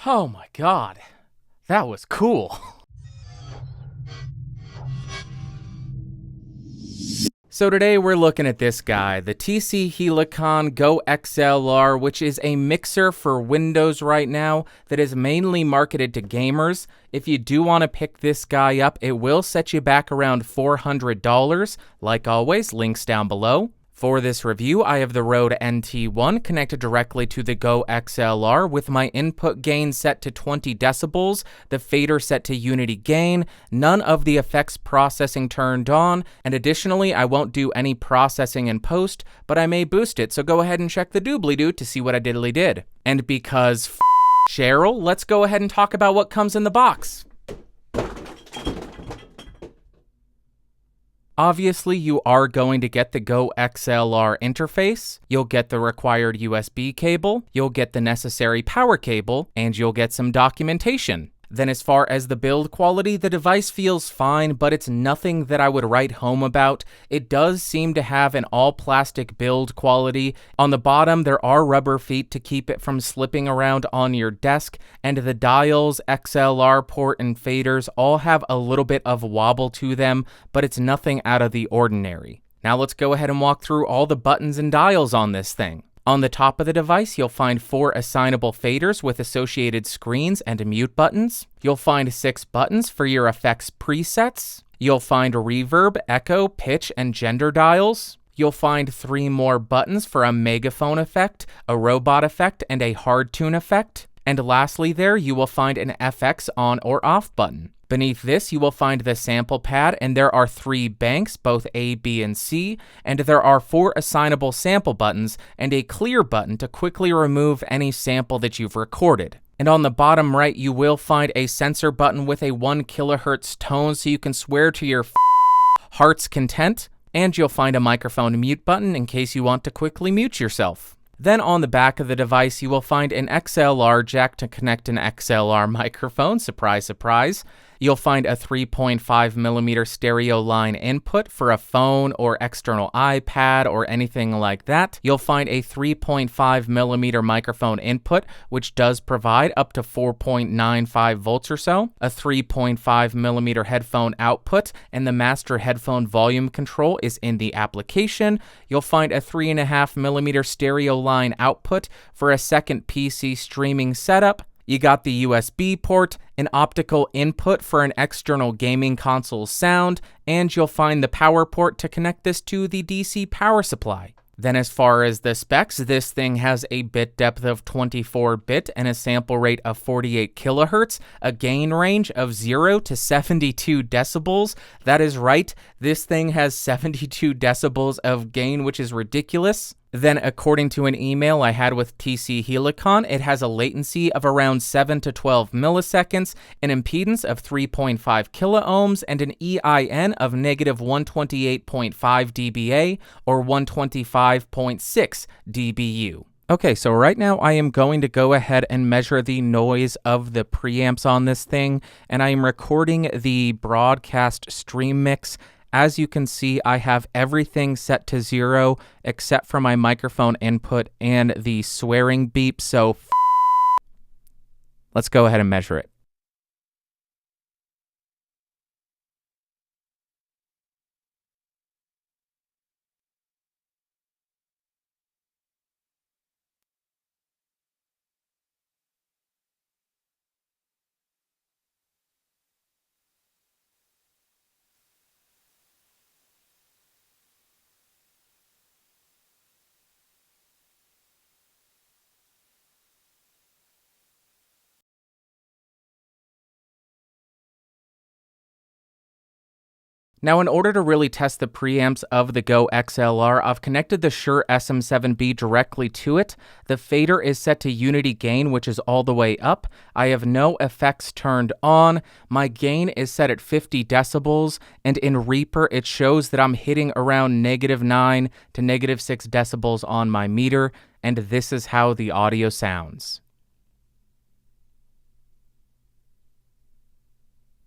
Oh my god, that was cool. So today we're looking at this guy, the TC-Helicon GoXLR, which is a mixer for Windows right now that is mainly marketed to gamers. If you do want to pick this guy up, it will set you back around $400. Like always, links down below. For this review, I have the Rode NT1 connected directly to the GoXLR with my input gain set to 20 decibels, the fader set to unity gain, none of the effects processing turned on, and additionally, I won't do any processing in post, but I may boost it, so go ahead and check the doobly-doo to see what I diddly did. And because Cheryl, let's go ahead and talk about what comes in the box. Obviously, you are going to get the GoXLR interface, you'll get the required USB cable, you'll get the necessary power cable, and you'll get some documentation. Then as far as the build quality, the device feels fine, but it's nothing that I would write home about. It does seem to have an all-plastic build quality. On the bottom, there are rubber feet to keep it from slipping around on your desk, and the dials, XLR port, and faders all have a little bit of wobble to them, but it's nothing out of the ordinary. Now let's go ahead and walk through all the buttons and dials on this thing. On the top of the device, you'll find 4 assignable faders with associated screens and mute buttons. You'll find 6 buttons for your effects presets. You'll find reverb, echo, pitch, and gender dials. You'll find 3 more buttons for a megaphone effect, a robot effect, and a hard tune effect. And lastly there, you will find an FX on or off button. Beneath this, you will find the sample pad, and there are 3 banks, both A, B, and C, and there are 4 assignable sample buttons and a clear button to quickly remove any sample that you've recorded. And on the bottom right, you will find a sensor button with a 1 kHz tone so you can swear to your heart's content, and you'll find a microphone mute button in case you want to quickly mute yourself. Then on the back of the device, you will find an XLR jack to connect an XLR microphone, surprise, surprise. You'll find a 3.5mm stereo line input for a phone or external iPad or anything like that. You'll find a 3.5mm microphone input, which does provide up to 4.95 volts or so, a 3.5mm headphone output, and the master headphone volume control is in the application. You'll find a 3.5mm stereo line output for a second PC streaming setup. You got the USB port, an optical input for an external gaming console sound, and you'll find the power port to connect this to the DC power supply. Then as far as the specs, this thing has a bit depth of 24-bit and a sample rate of 48 kHz, a gain range of 0 to 72 decibels. That is right, this thing has 72 decibels of gain, which is ridiculous. Then, according to an email I had with TC-Helicon, it has a latency of around 7 to 12 milliseconds, an impedance of 3.5 kiloohms, and an EIN of negative 128.5 dBA or 125.6 dBu. Okay, so right now I am going to go ahead and measure the noise of the preamps on this thing, and I am recording the broadcast stream mix. As you can see, I have everything set to 0 except for my microphone input and the swearing beep, so let's go ahead and measure it. Now, in order to really test the preamps of the GoXLR, I've connected the Shure Sm7b directly to it. The fader is set to unity gain, which is all the way up. I have no effects turned on. My gain is set at 50 decibels, and in Reaper, it shows that I'm hitting around -9 to -6 decibels on my meter, and this is how the audio sounds.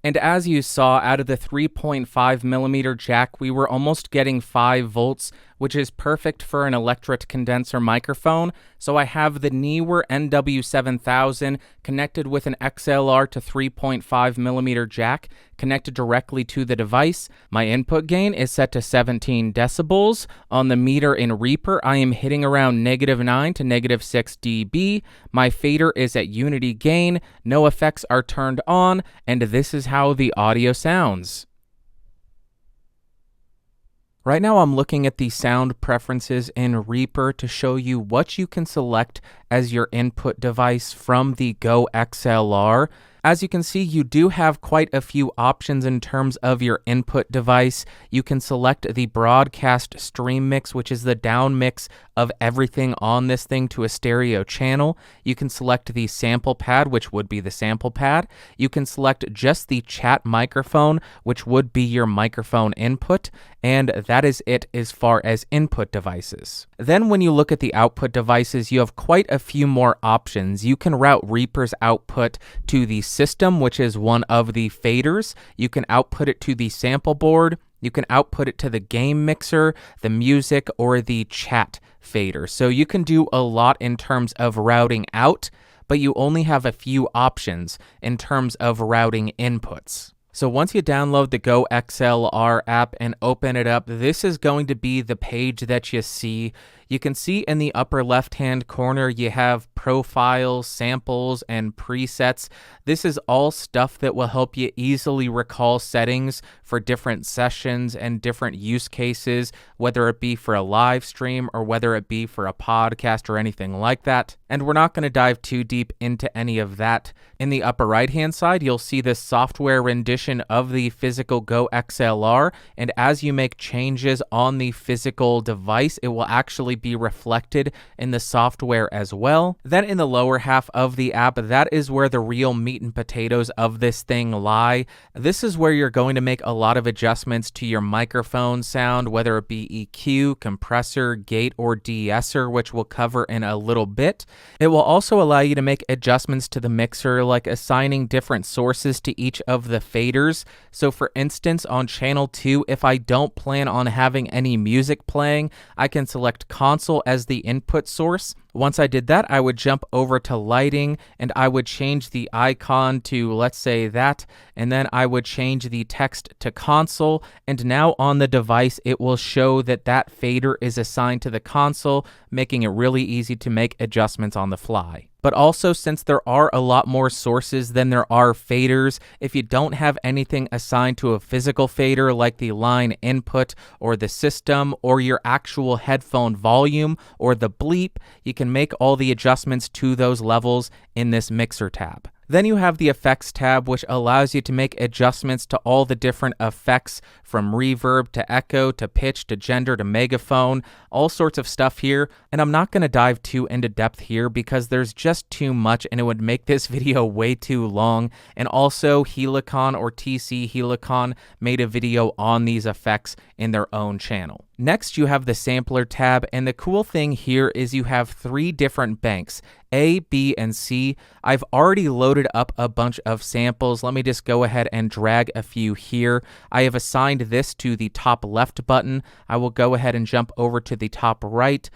And as you saw, out of the 3.5mm jack, we were almost getting 5 volts, which is perfect for an electret condenser microphone. So I have the Neewer NW7000 connected with an XLR to 3.5mm jack connected directly to the device. My input gain is set to 17 decibels. On the meter in Reaper, I am hitting around -9 to -6 dB. My fader is at unity gain. No effects are turned on, and this is how the audio sounds. Right now I'm looking at the sound preferences in Reaper to show you what you can select as your input device from the GoXLR. As you can see, you do have quite a few options in terms of your input device. You can select the broadcast stream mix, which is the down mix of everything on this thing to a stereo channel. You can select the sample pad, which would be the sample pad. You can select just the chat microphone, which would be your microphone input. And that is it as far as input devices. Then when you look at the output devices, you have quite a few more options. You can route Reaper's output to the system, which is one of the faders. You can output it to the sample board. You can output it to the game mixer, the music, or the chat fader. So you can do a lot in terms of routing out, but you only have a few options in terms of routing inputs. So once you download the GoXLR app and open it up, this is going to be the page that you see. You can see in the upper left-hand corner, you have profiles, samples, and presets. This is all stuff that will help you easily recall settings for different sessions and different use cases, whether it be for a live stream or whether it be for a podcast or anything like that. And we're not going to dive too deep into any of that. In the upper right-hand side, you'll see this software rendition of the physical GoXLR, and as you make changes on the physical device, it will actually be reflected in the software as well. Then in the lower half of the app, that is where the real meat and potatoes of this thing lie. This is where you're going to make a lot of adjustments to your microphone sound, whether it be EQ, compressor, gate, or deesser, which we'll cover in a little bit. It will also allow you to make adjustments to the mixer, like assigning different sources to each of the faders. So for instance, on channel 2, if I don't plan on having any music playing, I can select console as the input source. Once I did that, I would jump over to lighting and I would change the icon to, let's say, that, and then I would change the text to console, and now on the device it will show that that fader is assigned to the console, making it really easy to make adjustments on the fly. But also, since there are a lot more sources than there are faders, if you don't have anything assigned to a physical fader like the line input or the system or your actual headphone volume or the bleep, you can make all the adjustments to those levels in this mixer tab. Then you have the effects tab, which allows you to make adjustments to all the different effects, from reverb to echo to pitch to gender to megaphone, all sorts of stuff here. And I'm not going to dive too into depth here because there's just too much and it would make this video way too long. And also Helicon or TC-Helicon made a video on these effects in their own channel. Next, you have the sampler tab, and the cool thing here is you have 3 different banks, A, B, and C. I've already loaded up a bunch of samples. Let me just go ahead and drag a few here. I have assigned this to the top left button. I will go ahead and jump over to the top right,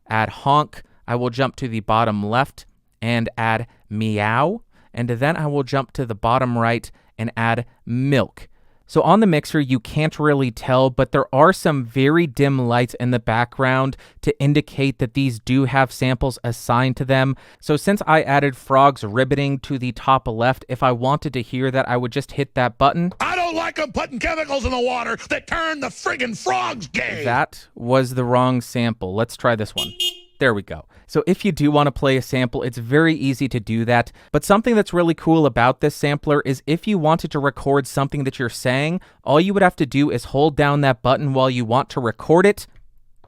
add honk. I will jump to the bottom left and add meow. And then I will jump to the bottom right and add milk. So on the mixer, you can't really tell, but there are some very dim lights in the background to indicate that these do have samples assigned to them. So since I added frogs ribbiting to the top left, if I wanted to hear that, I would just hit that button. I don't like them putting chemicals in the water that turn the friggin' frogs gay. That was the wrong sample. Let's try this one. There we go. So if you do want to play a sample, it's very easy to do that. But something that's really cool about this sampler is if you wanted to record something that you're saying, all you would have to do is hold down that button while you want to record it,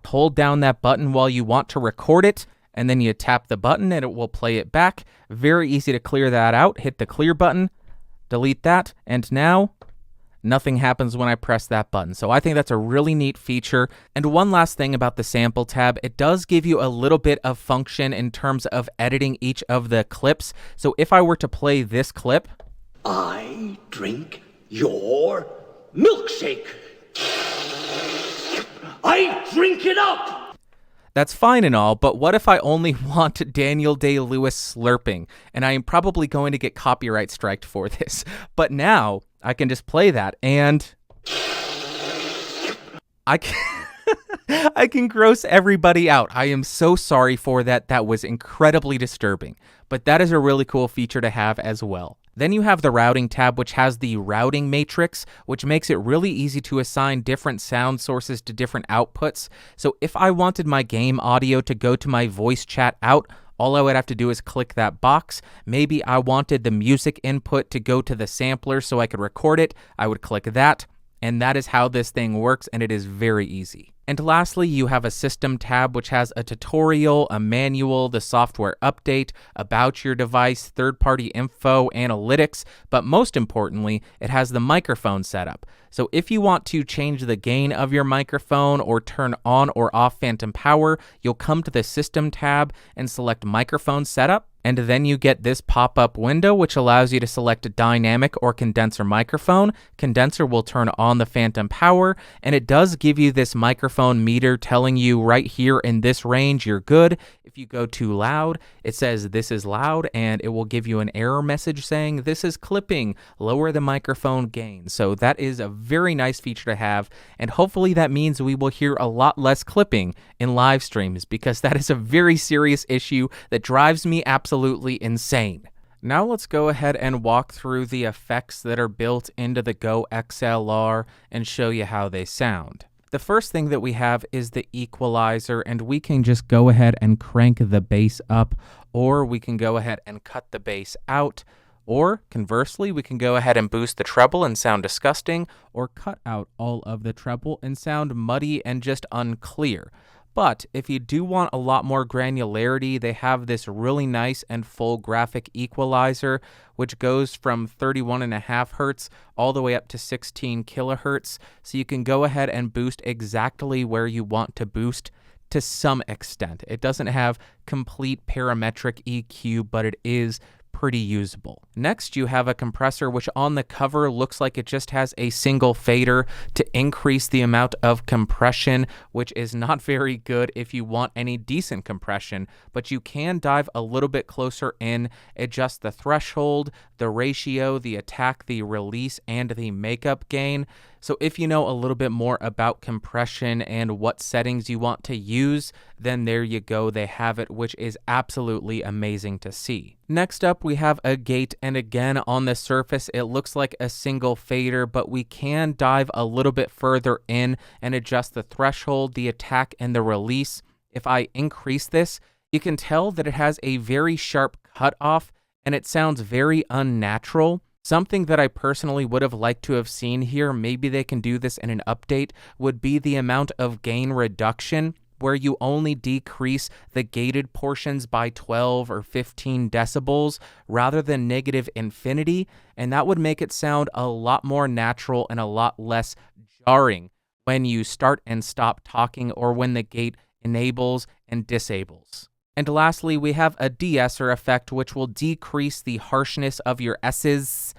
hold down that button while you want to record it, and then you tap the button and it will play it back. Very easy to clear that out. Hit the clear button, delete that, and now nothing happens when I press that button. So I think that's a really neat feature. And one last thing about the sample tab, it does give you a little bit of function in terms of editing each of the clips. So if I were to play this clip, I drink your milkshake. I drink it up. That's fine and all, but what if I only want Daniel Day-Lewis slurping? And I am probably going to get copyright striked for this. But now I can just play that and I can gross everybody out. I am so sorry for that. That was incredibly disturbing. But that is a really cool feature to have as well. Then you have the routing tab, which has the routing matrix, which makes it really easy to assign different sound sources to different outputs. So if I wanted my game audio to go to my voice chat out, all I would have to do is click that box. Maybe I wanted the music input to go to the sampler so I could record it. I would click that. And that is how this thing works, and it is very easy. And lastly, you have a system tab, which has a tutorial, a manual, the software update, about your device, third-party info, analytics, but most importantly, it has the microphone setup. So if you want to change the gain of your microphone or turn on or off phantom power, you'll come to the system tab and select microphone setup. And then you get this pop-up window, which allows you to select a dynamic or condenser microphone. Condenser will turn on the phantom power, and it does give you this microphone meter telling you right here in this range you're good. If you go too loud, it says this is loud, and it will give you an error message saying this is clipping, lower the microphone gain. So that is a very nice feature to have, and hopefully that means we will hear a lot less clipping in live streams, because that is a very serious issue that drives me absolutely insane. Now let's go ahead and walk through the effects that are built into the GoXLR and show you how they sound. The first thing that we have is the equalizer, and we can just go ahead and crank the bass up, or we can go ahead and cut the bass out, or conversely, we can go ahead and boost the treble and sound disgusting, or cut out all of the treble and sound muddy and just unclear. But if you do want a lot more granularity, they have this really nice and full graphic equalizer, which goes from 31.5 hertz all the way up to 16 kilohertz. So you can go ahead and boost exactly where you want to boost to some extent. It doesn't have complete parametric EQ, but it is pretty usable. Next, you have a compressor, which on the cover looks like it just has a single fader to increase the amount of compression, which is not very good if you want any decent compression, but you can dive a little bit closer in, adjust the threshold, the ratio, the attack, the release, and the makeup gain. So if you know a little bit more about compression and what settings you want to use, then there you go, they have it, which is absolutely amazing to see. Next up, we have a gate, and again, on the surface, it looks like a single fader, but we can dive a little bit further in and adjust the threshold, the attack, and the release. If I increase this, you can tell that it has a very sharp cutoff, and it sounds very unnatural. Something that I personally would have liked to have seen here, maybe they can do this in an update, would be the amount of gain reduction, where you only decrease the gated portions by 12 or 15 decibels rather than negative infinity, and that would make it sound a lot more natural and a lot less jarring when you start and stop talking or when the gate enables and disables. And lastly, we have a Deesser effect, which will decrease the harshness of your S's,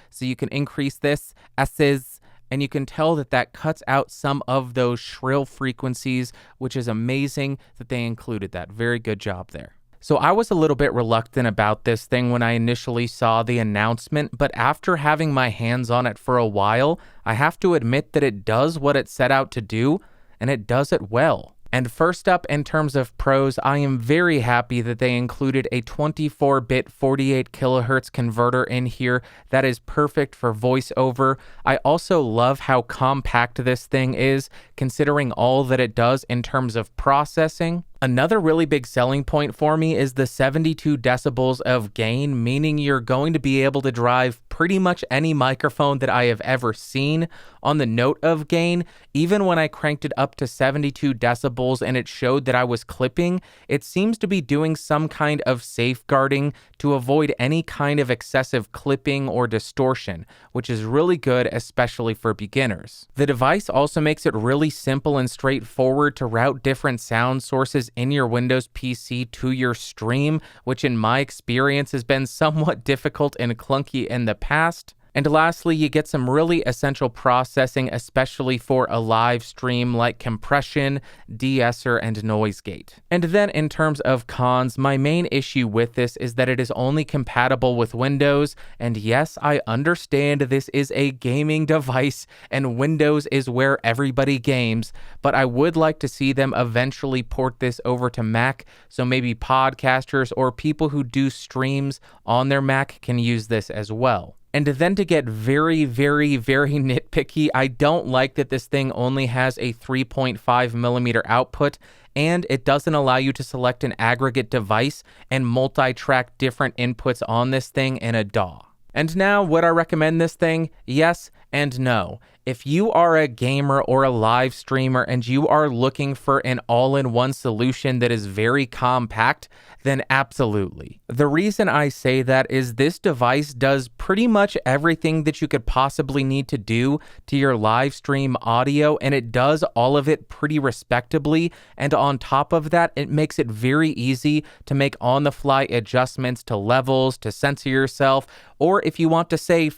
so you can increase this, S's, and you can tell that that cuts out some of those shrill frequencies, which is amazing that they included that. Very good job there. So I was a little bit reluctant about this thing when I initially saw the announcement, but after having my hands on it for a while, I have to admit that it does what it set out to do, and it does it well. And first up, in terms of pros, I am very happy that they included a 24-bit 48 kilohertz converter in here. That is perfect for voiceover. I also love how compact this thing is, considering all that it does in terms of processing. Another really big selling point for me is the 72 decibels of gain, meaning you're going to be able to drive pretty much any microphone that I have ever seen. On the note of gain, even when I cranked it up to 72 decibels and it showed that I was clipping, it seems to be doing some kind of safeguarding to avoid any kind of excessive clipping or distortion, which is really good, especially for beginners. The device also makes it really simple and straightforward to route different sound sources in your Windows PC to your stream, which in my experience has been somewhat difficult and clunky in the past. And lastly, you get some really essential processing, especially for a live stream, like compression, Deesser, and noise gate. And then in terms of cons, my main issue with this is that it is only compatible with Windows, and yes, I understand this is a gaming device and Windows is where everybody games, but I would like to see them eventually port this over to Mac, so maybe podcasters or people who do streams on their Mac can use this as well. And then to get very, very, very nitpicky, I don't like that this thing only has a 3.5mm output, and it doesn't allow you to select an aggregate device and multi-track different inputs on this thing in a DAW. And now, would I recommend this thing? Yes and no. If you are a gamer or a live streamer and you are looking for an all-in-one solution that is very compact, then absolutely. The reason I say that is this device does pretty much everything that you could possibly need to do to your live stream audio, and it does all of it pretty respectably. And on top of that, it makes it very easy to make on-the-fly adjustments to levels, to censor yourself, or if you want to say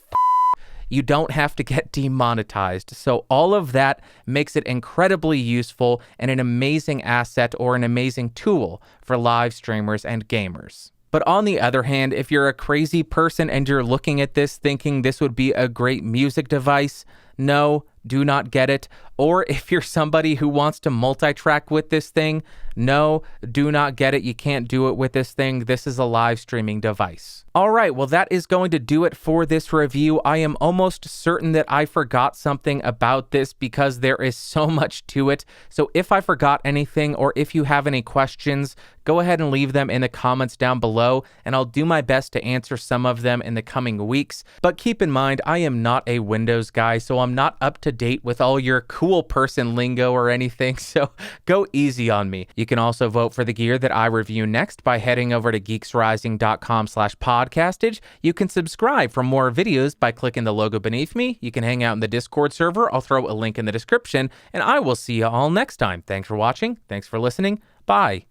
you don't have to get demonetized. So all of that makes it incredibly useful and an amazing asset or an amazing tool for live streamers and gamers. But on the other hand, if you're a crazy person and you're looking at this thinking this would be a great music device, no, do not get it. Or if you're somebody who wants to multi-track with this thing, no, do not get it. You can't do it with this thing. This is a live streaming device. All right, well, that is going to do it for this review. I am almost certain that I forgot something about this because there is so much to it. So if I forgot anything or if you have any questions, go ahead and leave them in the comments down below, and I'll do my best to answer some of them in the coming weeks. But keep in mind, I am not a Windows guy, so I'm not up to date with all your cool person lingo or anything, so go easy on me. You can also vote for the gear that I review next by heading over to geeksrising.com/podcastage. You can subscribe for more videos by clicking the logo beneath me. You can hang out in the Discord server. I'll throw a link in the description, and I will see you all next time. Thanks for watching. Thanks for listening. Bye.